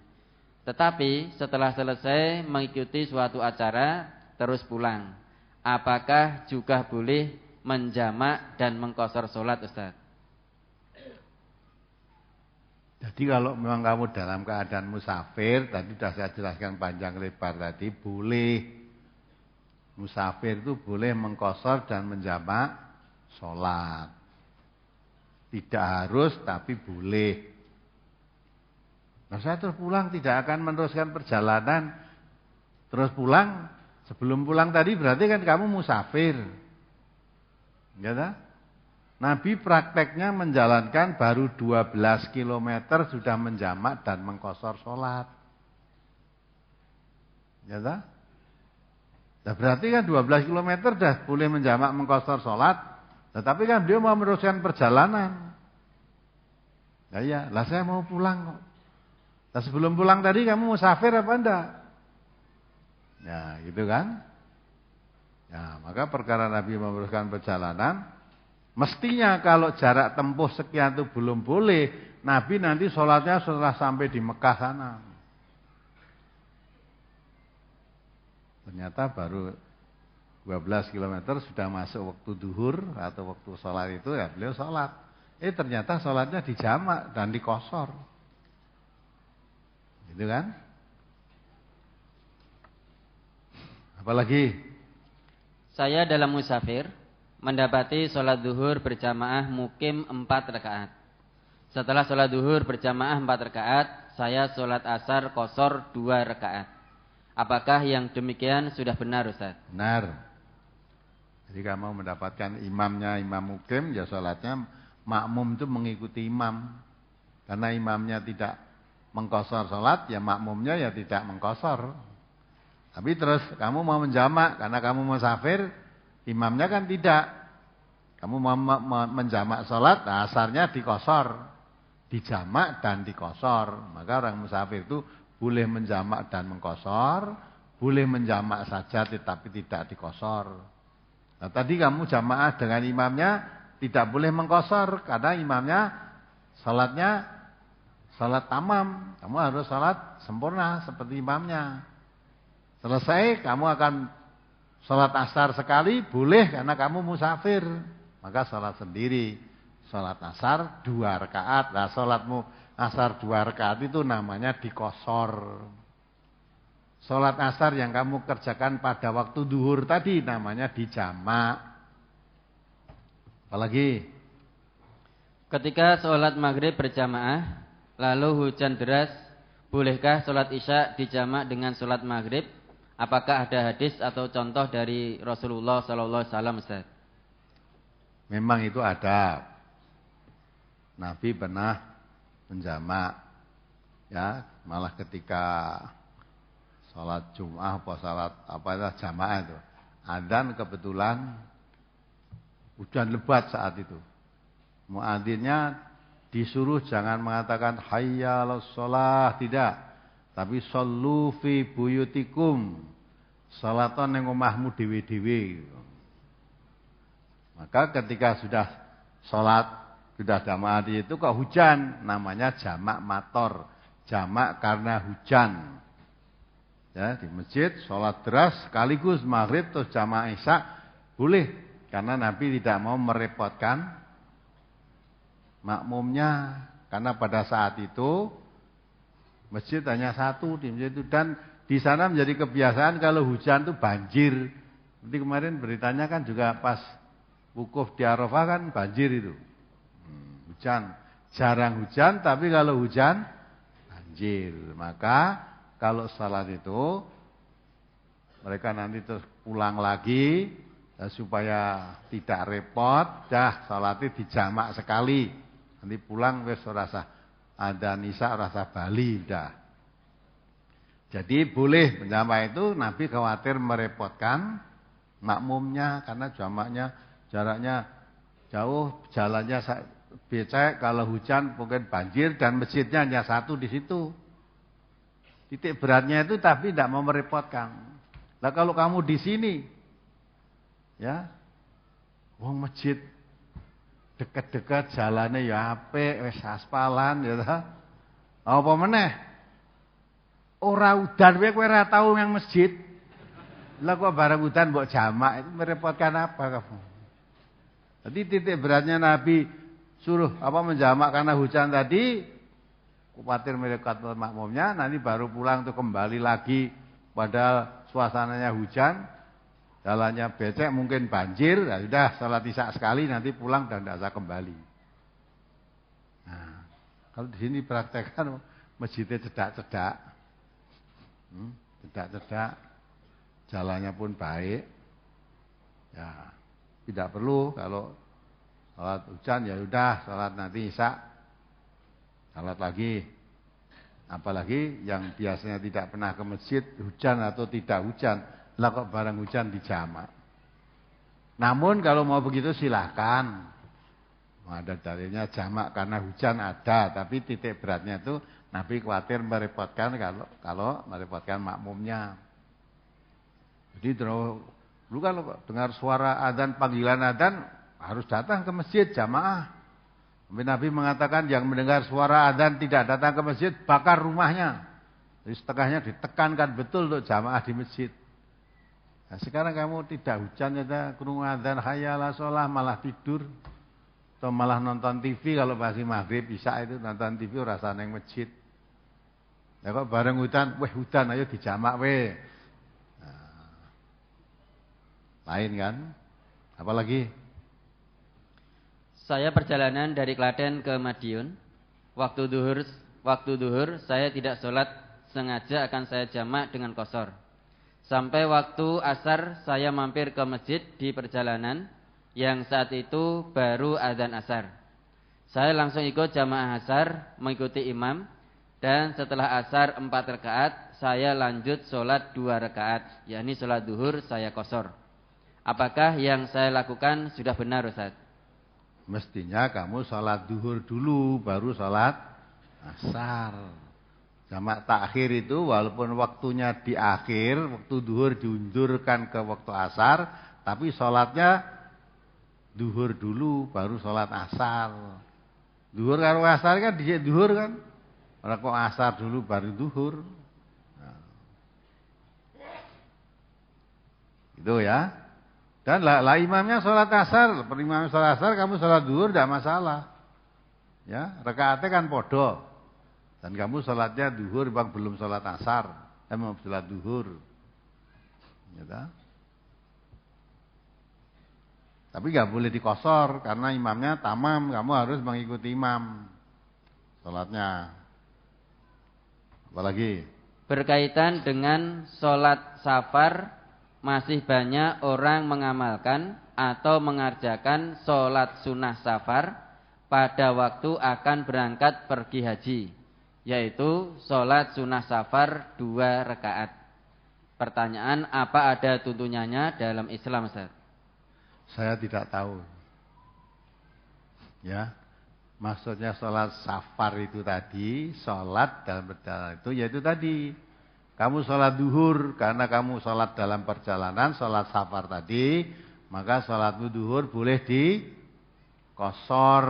tetapi setelah selesai mengikuti suatu acara terus pulang? Apakah juga boleh menjamak dan mengqasar salat, Ustaz? Jadi kalau memang kamu dalam keadaan musafir, tadi sudah saya jelaskan panjang lebar tadi, boleh. Musafir itu boleh mengqasar dan menjamak sholat. Tidak harus tapi boleh. Nah saya terus pulang tidak akan meneruskan perjalanan. Terus pulang, sebelum pulang tadi berarti kan kamu musafir. Ya tak? Nabi prakteknya menjalankan baru 12 km sudah menjamak dan mengqasar sholat. Ya tak? Nah berarti kan 12 km dah boleh menjamak mengqasar sholat. Tetapi kan beliau mau meneruskan perjalanan. Nah iya, lah saya mau pulang kok. Nah sebelum pulang tadi kamu musafir apa enggak? Ya gitu kan. Ya maka perkara Nabi meneruskan perjalanan, mestinya kalau jarak tempuh sekian itu belum boleh, Nabi nanti sholatnya setelah sampai di Mekah sana. Ternyata baru 12 km sudah masuk waktu duhur atau waktu sholat itu ya beliau sholat. Ternyata sholatnya dijamak dan dikosor. Gitu kan? Apalagi? Saya dalam musafir mendapati sholat duhur berjamaah mukim 4 rakaat. Setelah sholat duhur berjamaah 4 rakaat, saya sholat asar qasar 2 rakaat. Apakah yang demikian sudah benar, Ustaz? Benar. Jadi kamu mendapatkan imamnya imam mukim, ya sholatnya makmum itu mengikuti imam. Karena imamnya tidak mengkosor sholat, ya makmumnya ya tidak mengkosor. Tapi terus kamu mau menjamak karena kamu musafir, imamnya kan tidak. Kamu mau menjamak sholat, nah asarnya dikosor, dijamak dan dikosor. Maka orang musafir itu boleh menjamak dan mengkosor, boleh menjamak saja tetapi tidak dikosor. Nah tadi kamu jamaah dengan imamnya tidak boleh mengkosor karena imamnya sholatnya sholat tamam. Kamu harus sholat sempurna seperti imamnya. Selesai kamu akan sholat asar sekali boleh karena kamu musafir. Maka sholat sendiri. Sholat asar 2 rakaat. Nah sholatmu asar 2 rakaat itu namanya dikosor. Sholat asar yang kamu kerjakan pada waktu duhur tadi namanya dijamak. Apalagi? Ketika sholat maghrib berjamaah, lalu hujan deras, bolehkah sholat isya dijamak dengan sholat maghrib? Apakah ada hadis atau contoh dari Rasulullah SAW, Ustaz? Memang itu ada. Nabi pernah menjamak, ya, malah ketika sholat Jum'ah apa sholat apa itu jamaah itu, adzan kebetulan hujan lebat saat itu. Muadzinnya disuruh jangan mengatakan hayya 'alas shalah, tidak, tapi shollu fi buyutikum, salaton ning omahmu dhewe-dhewe. Maka ketika sudah sholat, sudah jamaah itu kok hujan, namanya jamak mator, jamak karena hujan. Ya, di masjid sholat deras sekaligus maghrib terus jamaah isya boleh, karena Nabi tidak mau merepotkan makmumnya, karena pada saat itu masjid hanya satu di masjid itu, dan di sana menjadi kebiasaan kalau hujan itu banjir. Seperti kemarin beritanya kan juga pas wukuf di Arafah kan banjir itu. Hujan, jarang hujan, tapi kalau hujan banjir. Maka kalau salat itu mereka nanti terus pulang lagi ya, supaya tidak repot, dah salatnya dijamak sekali. Nanti pulang wis ora usah ada nisa, ora usah bali dah. Jadi boleh menjamak itu, Nabi khawatir merepotkan makmumnya karena jamaknya jaraknya jauh, jalannya becek, kalau hujan mungkin banjir dan masjidnya hanya satu di situ. Titik beratnya itu tapi tidak mau merepotkan. Lah kalau kamu di sini, ya, wong masjid dekat-dekat jalannya ya apik, wis aspalan ya ta. Apa meneh? Ora udan kowe ora tau yang masjid. Lah kok bareng udan mbok jamak, itu merepotkan apa kamu? Jadi titik beratnya Nabi suruh menjamak karena hujan tadi, khawatir merepotkan makmumnya, nanti baru pulang tuh kembali lagi padahal suasananya hujan, jalannya becek, mungkin banjir, ya sudah salat isya sekali, nanti pulang dan tidak usah kembali. Nah, kalau di sini praktekkan masjidnya cedak-cedak, cedak-cedak, jalannya pun baik, ya tidak perlu kalau salat hujan ya sudah salat nanti isya, salat lagi. Apalagi yang biasanya tidak pernah ke masjid, hujan atau tidak hujan, lah kok barang hujan dijamak. Namun kalau mau begitu silakan. Ada dalilnya jamak karena hujan ada, tapi titik beratnya itu Nabi khawatir merepotkan kalau merepotkan makmumnya. Jadi dulu kalau dengar suara adzan, panggilan adzan harus datang ke masjid jamaah. Nabi mengatakan yang mendengar suara adzan tidak datang ke masjid bakar rumahnya. Jadi setengahnya ditekankan betul untuk jamaah di masjid. Nah, sekarang kamu tidak hujan ya, krungu adzan hayya 'alas shalah malah tidur atau malah nonton TV. Kalau pagi maghrib isya itu nonton TV rasa neng masjid. Ya kok bareng hujan, weh hujan ayo dijamak weh. Lain kan? Apalagi? Saya perjalanan dari Klaten ke Madiun. Waktu duhur saya tidak sholat sengaja, akan saya jamak dengan qashar. Sampai waktu asar saya mampir ke masjid di perjalanan yang saat itu baru adzan asar. Saya langsung ikut jamaah asar mengikuti imam. dan setelah asar 4 rakaat saya lanjut sholat 2 rakaat, yakni sholat duhur saya qashar. Apakah yang saya lakukan sudah benar, Ustaz? Mestinya kamu sholat duhur dulu baru sholat asar. Jamak takhir itu walaupun waktunya di akhir, waktu duhur diundurkan ke waktu asar, tapi sholatnya duhur dulu baru sholat asar. Duhur karo asar kan dhisik duhur kan. Ora kok asar dulu baru duhur. Nah. Itu ya. Dan lah imamnya sholat asar, imam sholat asar, kamu sholat duhur tidak masalah. Ya, rakaatnya kan podo. Dan kamu sholatnya duhur, bang belum sholat asar, mau sholat duhur. Ya, tapi nggak boleh dikosor karena imamnya tamam, kamu harus mengikuti imam sholatnya. Apalagi? Berkaitan dengan sholat safar, masih banyak orang mengamalkan atau mengerjakan sholat sunnah safar pada waktu akan berangkat pergi haji, yaitu sholat sunnah safar 2 rakaat. Pertanyaan, apa ada tuntunannya dalam Islam, Ustaz? Saya tidak tahu. Ya. Maksudnya sholat safar itu tadi, sholat dalam perjalanan itu yaitu tadi. Kamu sholat duhur karena kamu sholat dalam perjalanan, sholat safar tadi, maka sholatmu duhur boleh dikosor.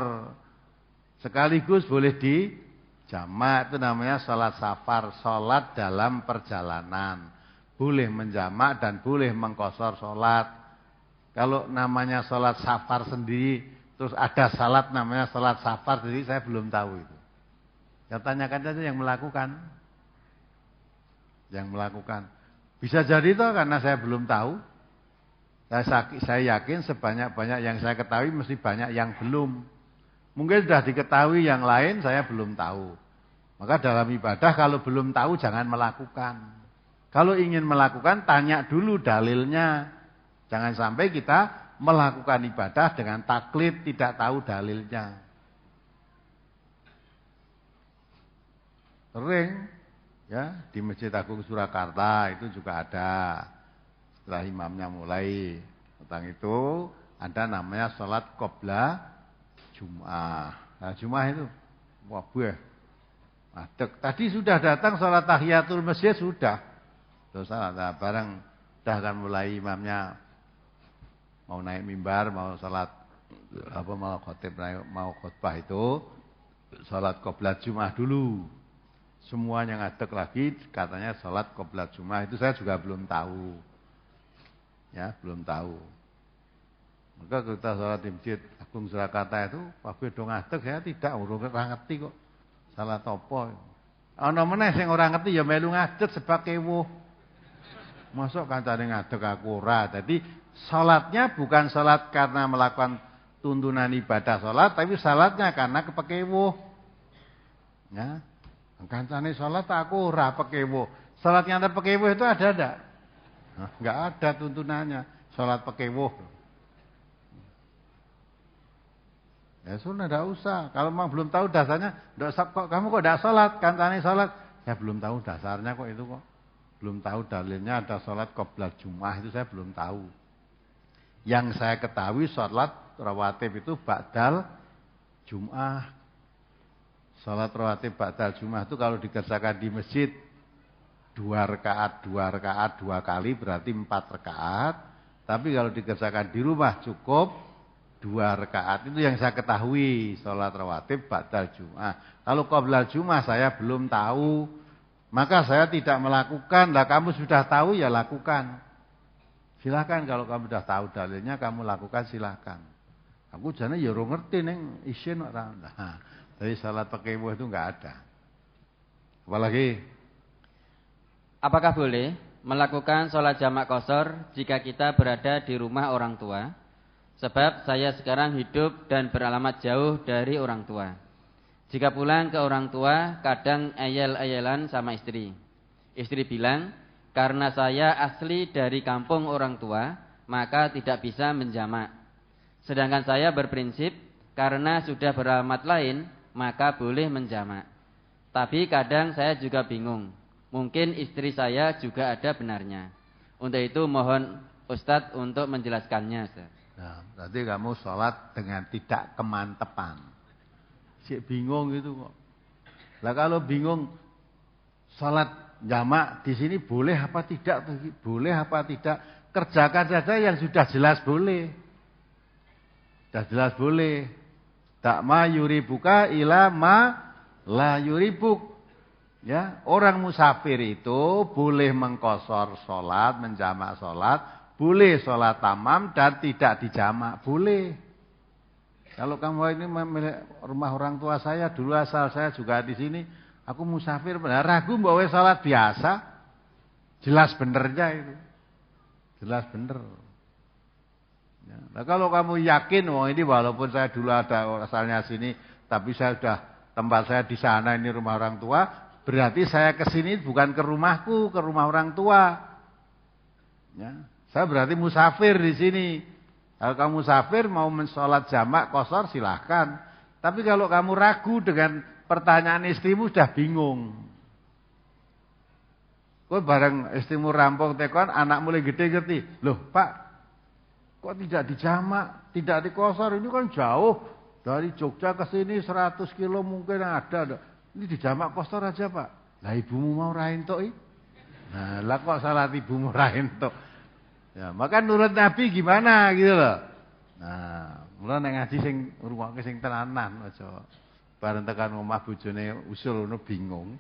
Sekaligus boleh dijamak, itu namanya sholat safar, sholat dalam perjalanan. Boleh menjamak dan boleh mengkosor sholat. Kalau namanya sholat safar sendiri, terus ada salat namanya salat safar, jadi saya belum tahu itu. Ya tanyakan saja yang melakukan. Yang melakukan. Bisa jadi itu karena saya belum tahu. Saya yakin sebanyak-banyak yang saya ketahui mesti banyak yang belum. Mungkin sudah diketahui yang lain, saya belum tahu. Maka dalam ibadah kalau belum tahu jangan melakukan. Kalau ingin melakukan tanya dulu dalilnya. Jangan sampai kita melakukan ibadah dengan taklid tidak tahu dalilnya. Sering ya di Masjid Agung Surakarta itu juga ada. Setelah imamnya mulai tentang itu ada namanya sholat qobla Jum'ah. Nah Jum'ah itu wabuh adek. Tadi sudah datang sholat tahiyatul masjid sudah. Terus barang sudah akan mulai imamnya mau naik mimbar, mau salat mau khotib, mau khutbah itu salat qoblat Jumat dulu. Semuanya ngadeg lagi katanya salat qoblat Jumat, itu saya juga belum tahu. Ya, belum tahu. Maka kita salat di Masjid Agung Surakarta itu kabeh do ngadeg, saya tidak ora ngerti kok. Salat apa? Ana meneh sing ora ngerti ya melu ngadeg sebab kewuh. Masuk kancane ngadeg aku ora. Jadi salatnya bukan salat karena melakukan tuntunan ibadah salat, tapi salatnya karena kepekewuh. Ya. Kancane salat aku ora pekewuh. Salat yang terpekewuh itu ada enggak? Enggak ada tuntunannya. Salat pekewuh. Ya sudah enggak usah. Kalau memang belum tahu dasarnya, kamu kok enggak salat, kancane salat. Ya belum tahu dasarnya kok itu kok. Belum tahu dalilnya ada salat qoblat Jumat, itu saya belum tahu. Yang saya ketahui sholat rawatib itu ba'dal Jum'ah. Sholat rawatib ba'dal Jum'ah itu kalau dikerjakan di masjid 2 rakaat, 2 rakaat, 2 kali berarti 4 rakaat. Tapi kalau dikerjakan di rumah cukup 2 rakaat. Itu yang saya ketahui sholat rawatib ba'dal Jum'ah. Kalau qoblal Jum'ah saya belum tahu. Maka saya tidak melakukan. Lah kamu sudah tahu ya lakukan. Silakan kalau kamu sudah tahu dalilnya kamu lakukan silakan. Aku jane ya ora ngerti ning isin ora. Nah, dari salat pakai itu enggak ada. Apalagi apakah boleh melakukan sholat jamak qashar jika kita berada di rumah orang tua? Sebab saya sekarang hidup dan beralamat jauh dari orang tua. Jika pulang ke orang tua kadang ayel-ayelan sama istri. Istri bilang, karena saya asli dari kampung orang tua, maka tidak bisa menjamak. Sedangkan saya berprinsip, karena sudah beralamat lain, maka boleh menjamak. Tapi kadang saya juga bingung. Mungkin istri saya juga ada benarnya. Untuk itu mohon Ustadz untuk menjelaskannya, Ustaz. Nah, berarti kamu sholat dengan tidak kemantepan. Si bingung gitu kok. Lah kalau bingung sholat jamak di sini boleh apa tidak? Boleh apa tidak? Kerjakan saja yang sudah jelas boleh. Sudah jelas boleh. Tak ma yuribuka ila ma la yuribuk. Ya, orang musafir itu boleh mengkosor sholat, menjamak sholat, boleh sholat tamam dan tidak dijamak, boleh. Kalau kamu ini memilih rumah orang tua saya, dulu asal saya juga di sini, aku musafir, benar ragu bahwa sholat biasa, jelas benernya itu, jelas bener. Ya. Nah, kalau kamu yakin, oh ini walaupun saya dulu ada asalnya sini, tapi saya sudah tempat saya di sana ini rumah orang tua. Berarti saya ke sini bukan ke rumahku, ke rumah orang tua. Ya, saya berarti musafir di sini. Kalau kamu musafir mau mensolat jamak kosor silahkan. Tapi kalau kamu ragu dengan pertanyaan istrimu sudah bingung. Kok bareng istrimu rampung tekon, anak mulai gede ngerti. Loh Pak, kok tidak dijamak, tidak dikosor? Ini kan jauh dari Jogja ke sini 100 kilo mungkin ada. Ini dijamak kosor aja Pak. Lah ibumu mau ra entuk iki. Nah, lah kok salat ibumu ra entuk. Ya, maka nurut Nabi gimana gitu loh. Nah, mula nek ngaji sing ngrungokke sing tenanan aja bareng tekan omah bojone usul ngono bingung.